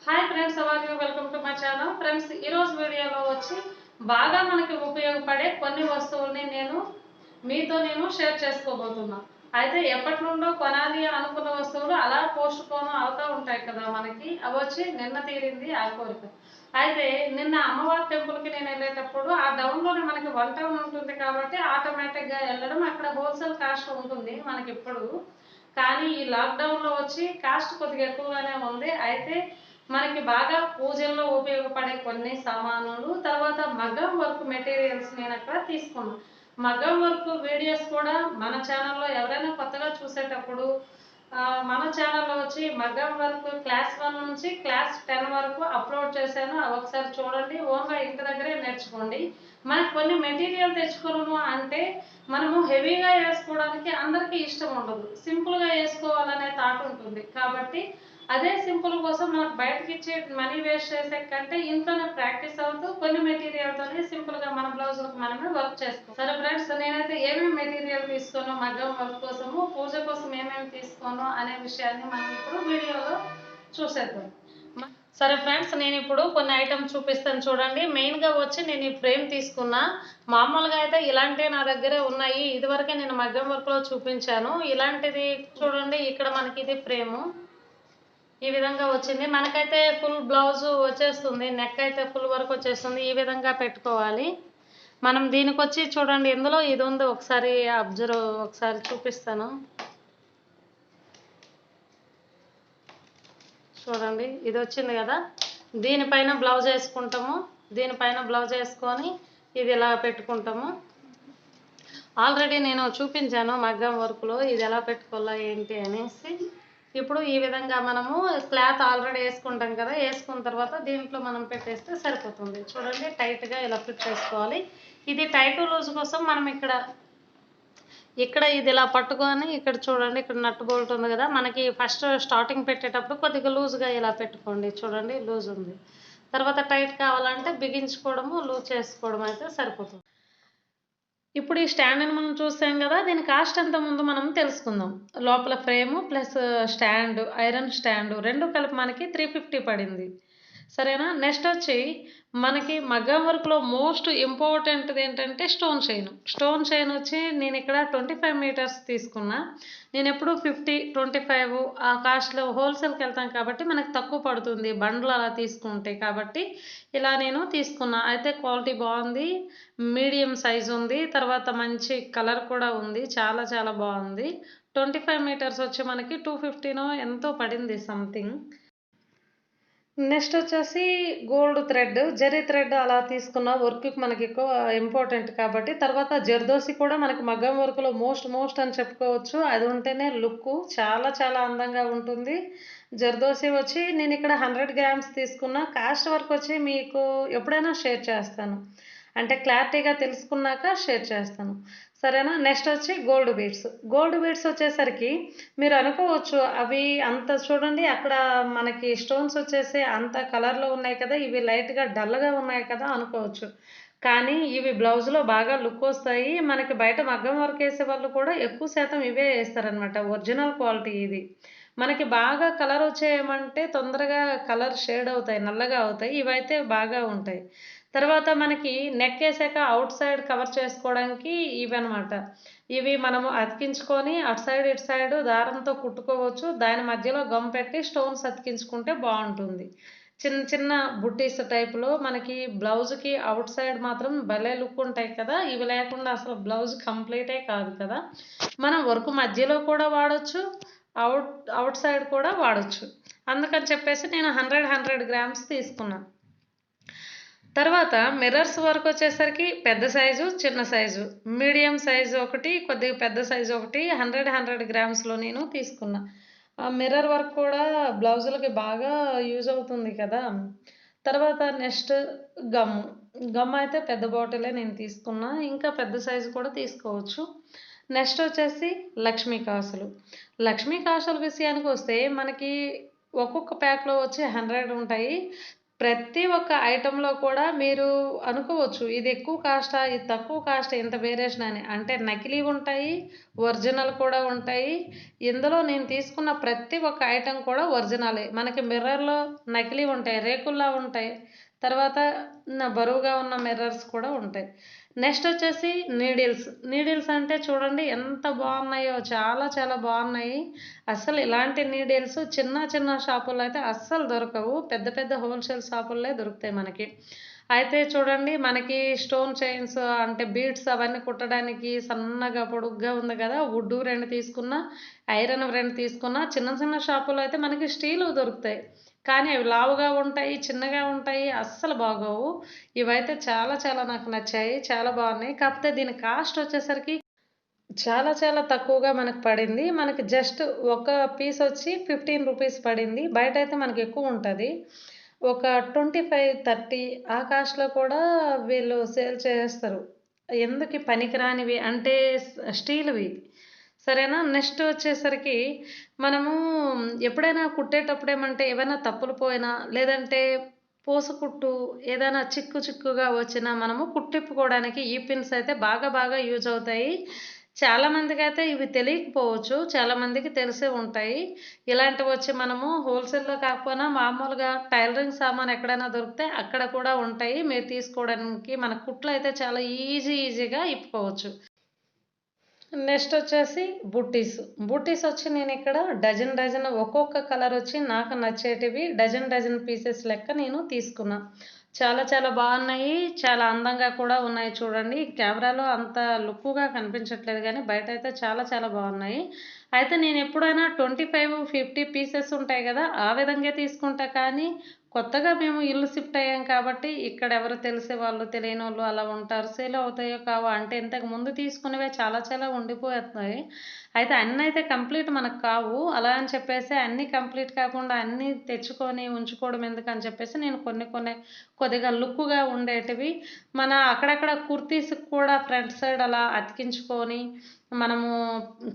Hi friends, are you welcome to my channel. Friends, ఈరోజు వీడియోలో వచ్చి బాగా మనకి ఉపయోగపడే కొన్ని వస్తువుల్ని మీతో షేర్ చేసుకోబోతున్నా. అయితే ఎప్పటి నుండో కొనాలి అనుకున్న వస్తువులు అలా పోస్ట్ పోన్ అవుతూ ఉంటాయి కదా మనకి. అవి వచ్చి నిన్న తీరింది ఆ కోరిక. అయితే నిన్న అమ్మవారి టెంపుల్కి నేను వెళ్ళేటప్పుడు ఆ డౌన్లోనే మనకి 1 టౌన్ ఉంటుంది కాబట్టి ఆటోమేటిక్గా వెళ్ళడం, అక్కడ హోల్సేల్ కాస్ట్ ఉంటుంది మనకి ఇప్పుడు. కానీ ఈ లాక్డౌన్లో వచ్చి కాస్ట్ కొద్దిగా ఎక్కువగానే ఉంది. అయితే మనకి బాగా పూజల్లో ఉపయోగపడే కొన్ని సామానులు, తర్వాత మగ్గం వర్క్ మెటీరియల్స్ నేను అక్కడ తీసుకున్నాను. మగ్గం వర్క్ వీడియోస్ కూడా మన ఛానల్లో ఎవరైనా కొత్తగా చూసేటప్పుడు మన ఛానల్లో వచ్చి మగ్గం వర్క్ క్లాస్ 1 నుంచి క్లాస్ 10 వరకు అప్లోడ్ చేశాను. అవి ఒకసారి చూడండి. ఓన్గా ఇంటి దగ్గరే నేర్చుకోండి. మనకు కొన్ని మెటీరియల్ తెచ్చుకోవడము అంటే మనము హెవీగా వేసుకోవడానికి అందరికీ ఇష్టం ఉండదు. సింపుల్గా వేసుకోవాలనే థాట్ ఉంటుంది. కాబట్టి అదే సింపుల్ కోసం మనకు బయటకి ఇచ్చే మనీ వేస్ట్ చేసే కంటే ఇంట్లోనే ప్రాక్టీస్ అవుతూ కొన్ని మెటీరియల్తోనే సింపుల్గా మన బ్లౌజులకు మనమే వర్క్ చేసుకోవాలి. సరే ఫ్రెండ్స్, నేనైతే ఏమేమి మెటీరియల్ తీసుకోను మగ్గం వర్క్ కోసము, పూజ కోసం ఏమేమి తీసుకోను అనే విషయాన్ని మనం ఇప్పుడు వీడియోలో చూసేద్దాం. సరే ఫ్రెండ్స్, నేను ఇప్పుడు కొన్ని ఐటమ్స్ చూపిస్తాను చూడండి. మెయిన్గా వచ్చి నేను ఈ ఫ్రేమ్ తీసుకున్నా. మామూలుగా అయితే ఇలాంటివి నా దగ్గరే ఉన్నాయి. ఇదివరకే నేను మగ్గం వర్క్లో చూపించాను. ఇలాంటిది చూడండి, ఇక్కడ మనకి ఇది ఫ్రేము ఈ విధంగా వచ్చింది. మనకైతే ఫుల్ బ్లౌజ్ వచ్చేస్తుంది, నెక్ అయితే ఫుల్ వర్క్ వచ్చేస్తుంది. ఈ విధంగా పెట్టుకోవాలి. మనం దీనికి వచ్చి చూడండి, ఇందులో ఇది ఉంది, ఒకసారి ఒకసారి చూపిస్తాను చూడండి. ఇది వచ్చింది కదా, దీనిపైన బ్లౌజ్ వేసుకుంటాము. దీనిపైన బ్లౌజ్ వేసుకొని ఇది ఇలా పెట్టుకుంటాము. ఆల్రెడీ నేను చూపించాను మగ్గం వర్క్లో ఇది ఎలా పెట్టుకోవాలా ఏంటి అనేసి. ఇప్పుడు ఈ విధంగా మనము క్లాత్ ఆల్రెడీ వేసుకుంటాం కదా, వేసుకున్న తర్వాత దీంట్లో మనం పెట్టేస్తే సరిపోతుంది. చూడండి, టైట్గా ఇలా ఫిట్ చేసుకోవాలి. ఇది టైట్ లూజ్ కోసం మనం ఇక్కడ ఇది ఇలా పట్టుకొని ఇక్కడ చూడండి, ఇక్కడ నట్టు బోల్ట్ ఉంది కదా, మనకి ఫస్ట్ స్టార్టింగ్ పెట్టేటప్పుడు కొద్దిగా లూజ్గా ఇలా పెట్టుకోండి. చూడండి, లూజ్ ఉంది. తర్వాత టైట్ కావాలంటే బిగించుకోవడము, లూజ్ చేసుకోవడం అయితే సరిపోతుంది. ఇప్పుడు ఈ స్టాండ్ని మనం చూసాం కదా, దీని కాస్ట్ ఎంత ముందు మనం తెలుసుకుందాం. లోపల frame plus stand, iron stand రెండు కలిపి మనకి 350 పడింది. సరేనా. నెక్స్ట్ వచ్చి మనకి మగ్గం వర్క్లో మోస్ట్ ఇంపార్టెంట్ది ఏంటంటే స్టోన్ చైన్ వచ్చి నేను ఇక్కడ 25 మీటర్స్ తీసుకున్నా. నేను ఎప్పుడు 50, 25 ఆ కాస్ట్లో హోల్సేల్కి వెళ్తాం కాబట్టి మనకు తక్కువ పడుతుంది బండ్లు అలా తీసుకుంటే. కాబట్టి ఇలా నేను తీసుకున్నా. అయితే క్వాలిటీ బాగుంది, మీడియం సైజు ఉంది, తర్వాత మంచి కలర్ కూడా ఉంది, చాలా చాలా బాగుంది. 25 మీటర్స్ వచ్చి మనకి 250నో ఎంతో పడింది సంథింగ్. నెక్స్ట్ వచ్చేసి గోల్డ్ థ్రెడ్, జరీ థ్రెడ్ అలా తీసుకున్న వర్క్కి మనకి ఎక్కువ ఇంపార్టెంట్ కాబట్టి. తర్వాత జర్దోసి కూడా మనకి మగ్గం వర్క్లో మోస్ట్ అని చెప్పుకోవచ్చు. అది ఉంటేనే లుక్ చాలా చాలా అందంగా ఉంటుంది. జర్దోసి వచ్చి నేను ఇక్కడ 100 గ్రామ్స్ తీసుకున్న. కాస్ట్ వర్క్ వచ్చి మీకు ఎప్పుడైనా షేర్ చేస్తాను, అంటే క్లారిటీగా తెలుసుకున్నాక షేర్ చేస్తాను. సరేనా. నెక్స్ట్ వచ్చి గోల్డ్ బీడ్స్ వచ్చేసరికి మీరు అనుకోవచ్చు అవి అంత చూడండి, అక్కడ మనకి స్టోన్స్ వచ్చేసి అంత కలర్లో ఉన్నాయి కదా, ఇవి లైట్గా డల్గా ఉన్నాయి కదా అనుకోవచ్చు. కానీ ఇవి బ్లౌజ్లో బాగా లుక్ వస్తాయి. మనకి బయట మగ్గం వర్క్ వేసే వాళ్ళు కూడా ఎక్కువ శాతం ఇవే వేస్తారనమాట. ఒరిజినల్ క్వాలిటీ ఇది. మనకి బాగా కలర్ వచ్చేయమంటే తొందరగా కలర్ షేడ్ అవుతాయి, నల్లగా అవుతాయి. ఇవైతే బాగా ఉంటాయి. తర్వాత మనకి నెక్ వేసాక అవుట్ సైడ్ కవర్ చేసుకోవడానికి ఇవన్నమాట. ఇవి మనము అతికించుకొని అటు సైడ్ ఇటు సైడ్ దారంతో కుట్టుకోవచ్చు. దాని మధ్యలో గమ్ పెట్టి స్టోన్స్ అతికించుకుంటే బాగుంటుంది. చిన్న చిన్న బుట్టీస్ టైప్లో మనకి బ్లౌజ్కి అవుట్ సైడ్ మాత్రం భలే లుక్ ఉంటాయి కదా. ఇవి లేకుండా అసలు బ్లౌజ్ కంప్లీటే కాదు కదా. మనం వర్క్ మధ్యలో కూడా వాడచ్చు, అవుట్ సైడ్ కూడా వాడచ్చు. అందుకని చెప్పేసి నేను 100 గ్రామ్స్ తీసుకున్నాను. తర్వాత మిర్రర్స్ వర్క్ వచ్చేసరికి పెద్ద సైజు, చిన్న సైజు, మీడియం సైజు ఒకటి, కొద్దిగా పెద్ద సైజు ఒకటి, 100 గ్రామ్స్లో నేను తీసుకున్నా. మిర్రర్ వర్క్ కూడా బ్లౌజులకి బాగా యూజ్ అవుతుంది కదా. తర్వాత నెక్స్ట్ గమ్ అయితే పెద్ద బాటిలే నేను తీసుకున్నా, ఇంకా పెద్ద సైజు కూడా తీసుకోవచ్చు. నెక్స్ట్ వచ్చేసి లక్ష్మీ కాసుల విషయానికి వస్తే మనకి ఒక్కొక్క ప్యాక్లో వచ్చి 100 ఉంటాయి. ప్రతి ఒక్క ఐటెంలో కూడా మీరు అనుకోవచ్చు ఇది ఎక్కువ కాస్టా, ఇది తక్కువ కాస్ట్, ఇంత వేరియేషన్ అని. అంటే నకిలీ ఉంటాయి, ఒరిజినల్ కూడా ఉంటాయి. ఇందులో నేను తీసుకున్న ప్రతి ఒక్క ఐటెం కూడా ఒరిజినలే. మనకి మిర్రర్‌లో నకిలీ ఉంటాయి, రేకుల్లా ఉంటాయి. తర్వాత బరువుగా ఉన్న మిర్రర్స్ కూడా ఉంటాయి. నెక్స్ట్ వచ్చేసి నీడిల్స్ అంటే చూడండి ఎంత బాగున్నాయో, చాలా చాలా బాగున్నాయి. అస్సలు ఇలాంటి నీడిల్స్ చిన్న చిన్న షాపుల్లో అయితే అస్సలు దొరకవు. పెద్ద పెద్ద హోల్సేల్ షాపుల్లో దొరుకుతాయి మనకి. అయితే చూడండి మనకి స్టోన్ చైన్స్ అంటే బీడ్స్ అవన్నీ కుట్టడానికి సన్నగా పొడుగ్గా ఉంది కదా, వుడ్ 2 తీసుకున్నా, ఐరన్ 2 తీసుకున్నా. చిన్న చిన్న షాపుల్లో అయితే మనకి స్టీలు దొరుకుతాయి, కానీ అవి లావుగా ఉంటాయి, చిన్నగా ఉంటాయి, అస్సలు బాగోవు. ఇవైతే చాలా చాలా నాకు నచ్చాయి, చాలా బాగున్నాయి. కాకపోతే దీని కాస్ట్ వచ్చేసరికి చాలా చాలా తక్కువగా మనకు పడింది. మనకి జస్ట్ ఒక పీస్ వచ్చి 15 రూపీస్ పడింది. బయట అయితే మనకి ఎక్కువ ఉంటుంది, ఒక 25, 30 ఆ కాస్ట్‌లో కూడా వీళ్ళు సేల్ చేసేస్తారు. ఎందుకు పనికిరానివి అంటే స్టీల్‌వి. సరేనా? నెక్స్ట్ వచ్చేసరికి మనము ఎప్పుడైనా కుట్టేటప్పుడు ఏమంటే ఏవైనా తప్పులు పోయినా, లేదంటే పూస కుట్టు ఏదైనా చిక్కుగా వచ్చినా మనము కుట్టిప్పుకోవడానికి ఈ పిన్స్ అయితే బాగా బాగా యూజ్ అవుతాయి. చాలామందికైతే ఇవి తెలియకపోవచ్చు, చాలామందికి తెలిసే ఉంటాయి. ఇలాంటివి వచ్చి మనము హోల్సేల్‌లో కాకపోయినా మామూలుగా టైలరింగ్ సామాను ఎక్కడైనా దొరికితే అక్కడ కూడా ఉంటాయి. మీరు తీసుకోవడానికి మన కుట్లయితే చాలా ఈజీగా ఇప్పుకోవచ్చు. నెక్స్ట్ వచ్చేసి బుట్టీస్ వచ్చి నేను ఇక్కడ డజన్ ఒక్కొక్క కలర్ వచ్చి నాకు నచ్చేటివి డజన్ పీసెస్ లెక్క నేను తీసుకున్నా. చాలా చాలా బాగున్నాయి, చాలా అందంగా కూడా ఉన్నాయి. చూడండి కెమెరాలో అంత లుక్‌గా కనిపించట్లేదు కానీ బయట అయితే చాలా చాలా బాగున్నాయి. అయితే నేను ఎప్పుడైనా 25, 50 పీసెస్ ఉంటాయి కదా, ఆ విధంగా తీసుకుంటా. కానీ కొత్తగా మేము ఇల్లు షిఫ్ట్ అయ్యాం కాబట్టి ఇక్కడ ఎవరు తెలిసేవాళ్ళు, తెలియనోళ్ళు అలా ఉంటారు. సేల్ అవుతాయో కావో అంటే ఇంతకు ముందు తీసుకునేవే చాలా చాలా ఉండిపోతున్నాయి. అయితే అన్నయితే కంప్లీట్ మనకు కావు. అలా అని చెప్పేసి అన్నీ కంప్లీట్ కాకుండా అన్నీ తెచ్చుకొని ఉంచుకోవడం ఎందుకని చెప్పేసి నేను కొన్ని కొద్దిగా లుక్‌గా ఉండేటివి మన అక్కడక్కడ కుర్తీస్‌కి కూడా ఫ్రంట్ సైడ్ అలా అతికించుకొని మనము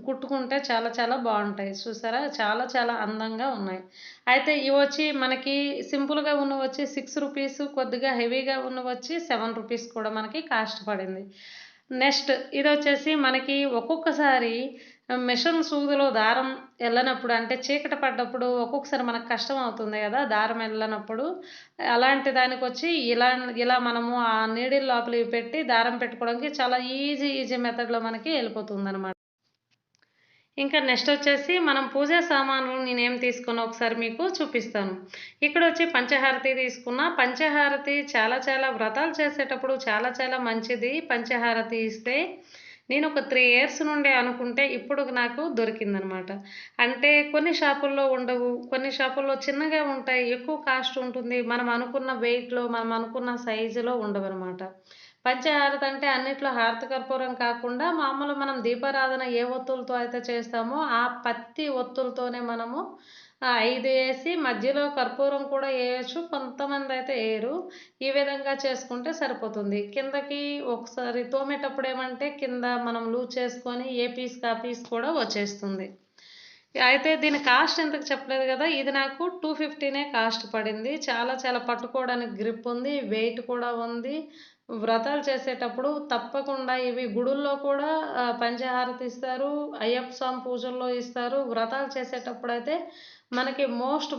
కుట్టుకుంటే చాలా చాలా బాగుంటాయి. చూసారా? చాలా చాలా అందంగా ఉన్నాయి. అయితే ఇవొచ్చి మనకి సింపుల్‌గా ఉన్నవొచ్చి 6 రూపీస్, కొద్దిగా హెవీగా ఉన్నవొచ్చి 7 రూపీస్ కూడా మనకి కాస్ట్ పడింది. నెక్స్ట్ ఇదొచ్చేసి మనకి ఒక్కొక్కసారి మిషన్ సూదిలో దారం ఎళ్ళనప్పుడు అంటే చీకటి పడ్డప్పుడు ఒక్కొక్కసారి మనకు కష్టం అవుతుంది గదా, దారం ఎళ్ళనప్పుడు. అలాంటి దానికొచ్చి ఇలా మనము ఆ నీడిల్ లోపలికి పెట్టి దారం పెట్టుకోవడానికి చాలా ఈజీ మెథడ్‌లో మనకి ఎళ్ళిపోతుందనమాట. ఇంకా నెక్స్ట్ వచ్చేసి మనం పూజా సామాన్లు నేనేం తీసుకున్నా ఒకసారి మీకు చూపిస్తాను. ఇక్కడొచ్చి పంచహారతి తీసుకున్నా. పంచహారతి చాలా చాలా వ్రతాలు చేసేటప్పుడు చాలా చాలా మంచిది పంచహారతి ఇస్తే. నేను ఒక 3 ఇయర్స్ నుండి అనుకుంటే ఇప్పుడు నాకు దొరికిందనమాట. అంటే కొన్ని షాపుల్లో ఉండవు, కొన్ని షాపుల్లో చిన్నగా ఉంటాయి, ఎక్కువ కాస్ట్ ఉంటుంది. మనం అనుకున్న వెయిట్‌లో, మనం అనుకున్న సైజులో ఉండవనమాట. పంచహారతి అంటే అన్నిట్లో హారతి కర్పూరం కాకుండా మామూలు మనం దీపారాధన ఏ ఒత్తులతో అయితే చేస్తామో ఆ పత్తి ఒత్తులతోనే మనము 5 ఏసి మధ్యలో కర్పూరం కూడా ఏయొచ్చు. కొంతమందయితే ఏయరు. ఈ విధంగా చేసుకుంటే సరిపోతుంది. కిందకి ఒకసారి తోమేటప్పుడు ఏమంటే కింద మనం లూజ్ చేసుకొని ఏ పీస్‌కి ఆ పీస్ కూడా వచ్చేస్తుంది. అయితే దీని కాస్ట్ ఎంతకు చెప్పలేదు గదా, ఇది నాకు 250నే కాస్ట్ పడింది. చాలా చాలా పట్టుకోవడానికి గ్రిప్ ఉంది, వెయిట్ కూడా ఉంది. వ్రతాలు చేసేటప్పుడు తప్పకుండా ఇవి గుడుల్లో కూడా పంచహారతి ఇస్తారు, అయ్యప్ప స్వామి పూజల్లో ఇస్తారు. వ్రతాలు చేసేటప్పుడైతే మనకి మోస్ట్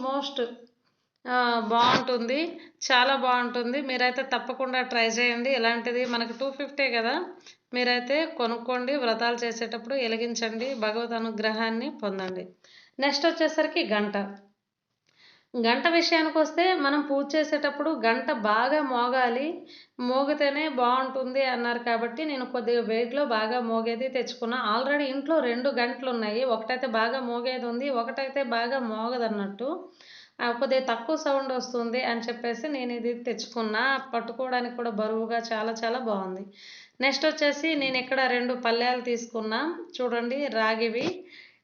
బావుంటుంది, చాలా బావుంటుంది. మీరైతే తప్పకుండా ట్రై చేయండి. ఇలాంటిది మనకి 250 గదా, మీరైతే కొనుక్కోండి. వ్రతాలు చేసేటప్పుడు ఎలిగించండి, భగవద్ అనుగ్రహాన్ని పొందండి. నెక్స్ట్ వచ్చేసరికి గంట విషయానికొస్తే మనం పూజ చేసేటప్పుడు గంట బాగా మోగాలి. మోగితేనే బావుంటుంది అన్నారు కాబట్టి నేను కొద్దిగా వెయిట్‌లో బాగా మోగేది తెచ్చుకున్నా. ఆల్రెడీ ఇంట్లో 2 గంటలున్నాయి. ఒకటైతే బాగా మోగేదుంది, ఒకటైతే బాగా మోగదన్నట్టు. కొద్దిగా తక్కువ సౌండ్ వస్తుంది అని చెప్పేసి నేనిది తెచ్చుకున్నా. పట్టుకోవడానికి కూడా బరువుగా చాలా చాలా బావుంది. నెక్స్ట్ వచ్చేసి నేనిక్కడ 2 పళ్ళాలు తీసుకున్నా. చూడండి రాగివి.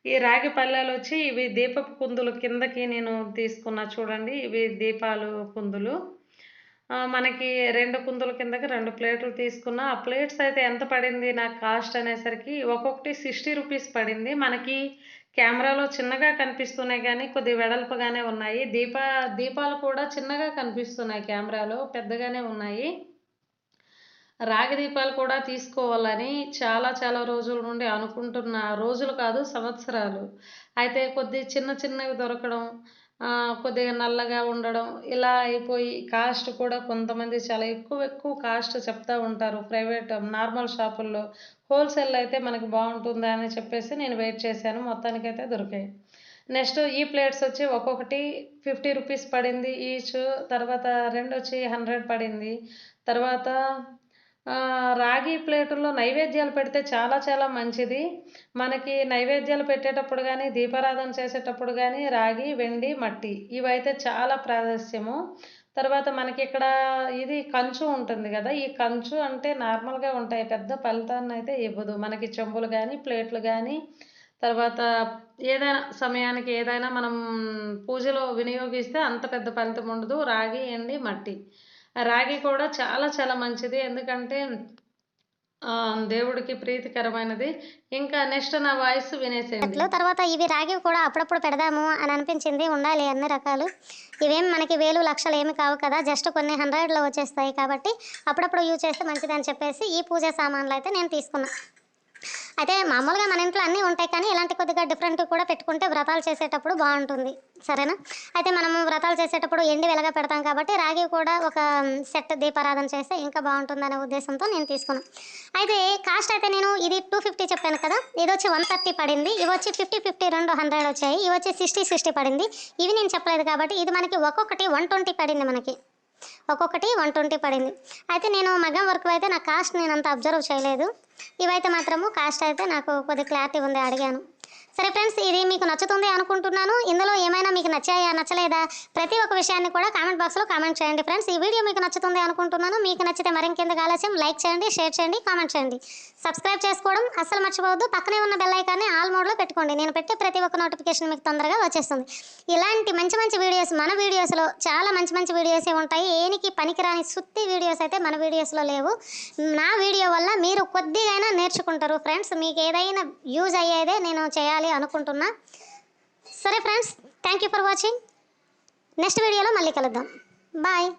ఈ రాగి పళ్ళాలొచ్చి ఇవి దీపపు కుందులు కిందకి నేను తీసుకున్నా చూడండి. ఇవి దీపాలు కుందులు. మనకి 2 కుందుల కిందకి 2 ప్లేటులు తీసుకున్నా. ఆ ప్లేట్స్ అయితే ఎంత పడింది నాకు కాస్ట్ అనేసరికి ఒక్కొక్కటి 60 రూపీస్ పడింది. మనకి కెమెరాలో చిన్నగా కనిపిస్తున్నాయి కానీ కొద్దిగా వెడల్పుగానే ఉన్నాయి. దీపాలు కూడా చిన్నగా కనిపిస్తున్నాయి, కెమెరాలో పెద్దగానే ఉన్నాయి. రాగి దీపాలు కూడా తీసుకోవాలని చాలా చాలా రోజుల నుండి అనుకుంటున్నా. రోజులు కాదు, సంవత్సరాలు. అయితే చిన్న చిన్నవి దొరకడం, కొద్దిగా నల్లగా ఉండడం, ఇలా అయిపోయి కాస్ట్ కూడా కొంతమంది చాలా ఎక్కువ ఎక్కువ కాస్ట్ చెప్తా ఉంటారు. ప్రైవేట్ నార్మల్ షాపుల్లో, హోల్సేల్ అయితే మనకి బాగుంటుందా అని చెప్పేసి నేను వెయిట్ చేశాను. మొత్తానికైతే దొరికాయి. నెక్స్ట్ ఈ ప్లేట్స్ వచ్చి ఒక్కొక్కటి 50 రూపీస్ పడింది ఈచ్. తర్వాత రెండు వచ్చి 100 పడింది. తర్వాత రాగి ప్లేటుల్లో నైవేద్యాలు పెడితే చాలా చాలా మంచిది. మనకి నైవేద్యాలు పెట్టేటప్పుడు కానీ, దీపారాధన చేసేటప్పుడు కానీ రాగి, వెండి, మట్టి ఇవైతే చాలా ప్రాశస్త్యము. తర్వాత మనకి ఇక్కడ ఇది కంచు ఉంటుంది కదా, ఈ కంచు అంటే నార్మల్గా ఉంటాయి, పెద్ద ఫలితాన్ని అయితే ఇవ్వదు. మనకి చెంబులు కానీ, ప్లేట్లు కానీ, తర్వాత ఏదైనా సమయానికి ఏదైనా మనం పూజలో వినియోగిస్తే అంత పెద్ద ఫలితం ఉండదు. రాగి, ఎండి, మట్టి. రాగి కూడా చాలా చాలా మంచిది, ఎందుకంటే దేవుడికి ప్రీతికరమైనది. ఇంకా నెక్స్ట్ నా వాయిస్ వినేసేయండి. తర్వాత ఇవి రాగివి కూడా అప్పుడప్పుడు పెడదాము అని అనిపించింది. ఉండాలి అన్ని రకాలు. ఇవేం మనకి వేలు లక్షలు ఏమి కావు కదా, జస్ట్ కొన్ని 100లో వచ్చేస్తాయి కాబట్టి అప్పుడప్పుడు యూజ్ చేస్తే మంచిదని చెప్పేసి ఈ పూజ సామాన్లు అయితే నేను తీసుకున్నా. అయితే మామూలుగా మన ఇంట్లో అన్నీ ఉంటాయి కానీ ఇలాంటి కొద్దిగా డిఫరెంట్ కూడా పెట్టుకుంటే వ్రతాలు చేసేటప్పుడు బాగుంటుంది. సరేనా? అయితే మనము వ్రతాలు చేసేటప్పుడు ఎండి వెలగ పెడతాం కాబట్టి రాగి కూడా ఒక సెట్ దీపారాధన చేస్తే ఇంకా బాగుంటుందనే ఉద్దేశంతో నేను తీసుకున్నాను. అయితే కాస్ట్ అయితే నేను ఇది 250 చెప్పాను కదా, ఇది వచ్చి 130 పడింది. ఇవి వచ్చి 50 రెండు 100 వచ్చాయి. ఇవి వచ్చి 60 పడింది. ఇవి నేను చెప్పలేదు కాబట్టి ఇది మనకి ఒక్కొక్కటి 120 పడింది. ఒక్కొక్కటి 120 పడింది. అయితే నేను మగ్గం వర్క్ అయితే నా కాస్ట్ నేను అంత అబ్జర్వ్ చేయలేదు. ఇవైతే మాత్రము కాస్ట్ అయితే నాకు కొద్ది క్లారిటీ ఉంది, అడిగాను. సరే ఫ్రెండ్స్, ఇది మీకు నచ్చుతుంది అనుకుంటున్నాను. ఇందులో ఏమైనా మీకు నచ్చాయా నచ్చలేదా ప్రతి ఒక్క విషయాన్ని కూడా కామెంట్ బాక్స్లో కామెంట్ చేయండి ఫ్రెండ్స్. ఈ వీడియో మీకు నచ్చుతుంది అనుకుంటున్నాను. మీకు నచ్చితే మరింకెందుకు ఆలస్యం, లైక్ చేయండి, షేర్ చేయండి, కామెంట్ చేయండి, సబ్స్క్రైబ్ చేసుకోవడం అస్సలు మర్చిపోవద్దు. పక్కనే ఉన్న బెల్ ఐకాన్ని ఆల్ మోడ్లో పెట్టుకోండి. నేను పెట్టే ప్రతి ఒక్క నోటిఫికేషన్ మీకు తొందరగా వచ్చేస్తుంది. ఇలాంటి మంచి మంచి వీడియోస్ మన వీడియోస్లో చాలా మంచి మంచి వీడియోసే ఉంటాయి. ఏనికి పనికిరాని సుత్తి వీడియోస్ అయితే మన వీడియోస్లో లేవు. నా వీడియో వల్ల మీరు కొద్దిగా నేర్చుకుంటారు ఫ్రెండ్స్. మీకు ఏదైనా యూజ్ అయ్యేదే నేను చేయాలి అనుకుంటున్నా. సరే friends, thank you for watching. Next వీడియోలో మళ్ళీ కలుద్దాం. బాయ్.